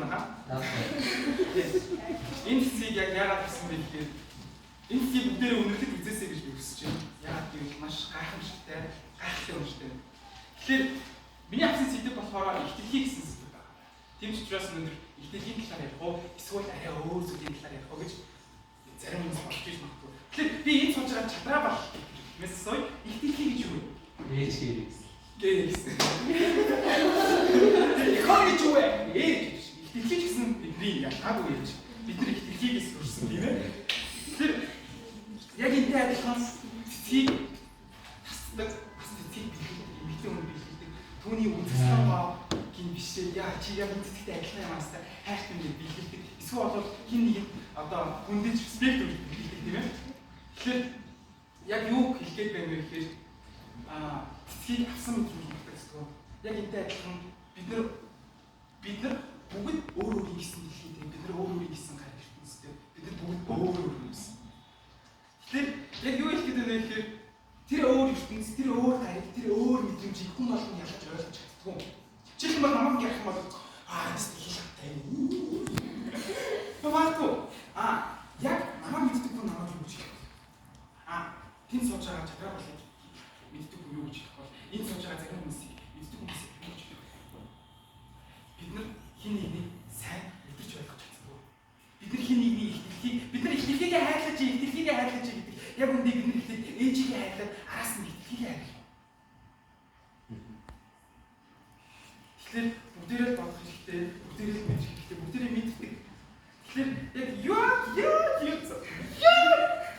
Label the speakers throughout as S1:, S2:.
S1: байна. Энэ хэсгийг яг яагаад гэсэн бэ гэхээр энэ хэсгийг бүгдээрээ үнэрлэж үзээсэй гэж би хүсэж байна. Яагаад гэвэл маш гайхамшигтай, гайхалтай үнэтэй. Тэгэхээр миний авсан сэдв болохоор ихтгэлхий гэсэн сэдв байна. Тийм ч учраас өнөөдөр ихтгэлхийн талаар ярих уу, эсвэл арай өөр зүйлийн талаар ярих уу гэж зарим хүмүүс бодож ирж магадгүй. Тэгэхээр би энэ сууж байгаа чадраа баг мессой ихтгэлхий гэж юу вэ?
S2: Ээж гэрээс.
S1: Гэрээс. Ихоо гэж юу вэ? Ээж. Ихтгэлхий гэсэн бидний ялгаагүй ээж. Бид нар ихтгэлхийгээс төрсөн тийм ээ. Тэгэхээр яг энтэй адилхан цэцгийг тасдаг, бас цэцгийг эмэгтэй хүн бэлгэлдэг. Түүний үндэстэн баа гин бишээ. Яа чи яг цэцэгтэй адилхан юм аастай хайртай юм бэлгэлдэг. Эсвэл бол хин нэг одоо хүндэж респект өгдөг бэлгэлдэг тийм ээ. Тэгэхээр яг юу хэлгээд байна вэ гэхээр цэцгийг авсан мэдрэмж багтдаг. Яг энтэй адилхан бид нар бүгд өөр өөрийн гэсэн дэлхийд бид нар өөр өөрийн гэсэн гариг ертөнцтэй бид нар бүгд өөр өөр юм. Тэгэхээр яг юу хэлэх гээд байна вэ гэхээр тэр өөр ертөнц, тэр өөр гариг, тэр өөр мэдрэмжийг хүн болгон ялгаж ойлгож чаддгүй. Чихэн бол намайг ярих юм бол нэст хийх хэрэгтэй. Томаато яг намайг мэддэг хүн намайг юу гэж хэлэх вэ? Тэн сууж байгаа чадвар болоод мэддэг хүн юу гэж хэлэх бол энэ сууж байгаа зарим хүмүүсийг мэддэг хүмүүсийг юу гэж хэлэх вэ? Бид нар хин нэгнийг сайн мэдэрч ойлгож чаддгүй. Бид нар хин нэгний ихтгэлхийгээ хайрлаж гэдэг. Яг үндэ бид нар ихтэй ээжигээ хайрлаад араас нь ихтгэлхийгээ хайрлаа. Тэгэхээр бүгдээрээ бодох хэрэгтэй, бүгдээрээ мэдэх хэрэгтэй, бүгдээрээ мэддэг. Тэгэхээр яг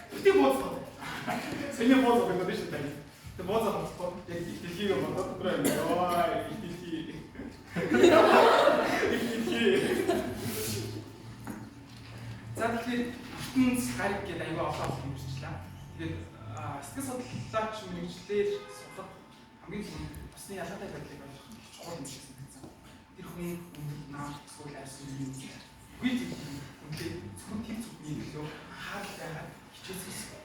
S1: бүтээ бооцоо. Сэний бооцоо гэдэг нь шүү дээ. Тэ бооцоо боцоо яг ихтгэлхийгээ бодоод ихтгэлхий. За тэгэхээр ертөнц гариг гэдэг аюул олон юмшчлаа. Тэгээд сэтгэл судлаач мэрэгчлэр судлах хамгийн түрүүнд усны ялгаатай байдлыг ойлгох чухал юм шиг санагдсан. Тэр хүн нааш эсвэл арьсан юм үгүй үнэхээр зөвхөн тийм зүгний төлөө хаал байгаад хичээсэн.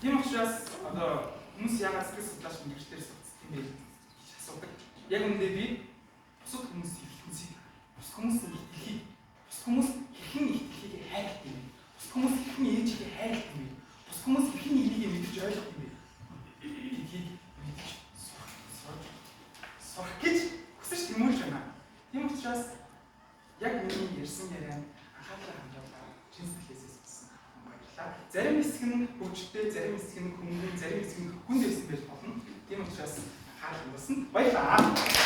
S1: Тийм учраас одоо хүмүүс яагаад сэтгэл судлаач мэрэгчлэр судалсан юм бэ гэж асуудаг. Яг үүндээ би бусад хүмүүсийн ихтгэлийг, бусад хүмүүсийн ихтгэлийг, бусад хүмүүс хэрхэн ихтгэлийг хайрлах юм бэ? Бусад хүмүүс хэрхэн ээжигээ хайрлах юм бэ? Бусад хүмүүс хэрхэн энийг мэдэж ойлгох юм бэ? Гэдгийг мэдж сурах гэж хүсэж тэмүүлж байна. Тийм учраас яг миний ярьсан ярианд анхаарлаа хандуулаад чин сэтгэлээсээ сонсон. Баярлалаа. Зарим хэсэг нь хөвчтэй, зарим хэсэг нь хүмүүн, зарим хэсэг нь хүнд байсан байж болно. Тийм учраас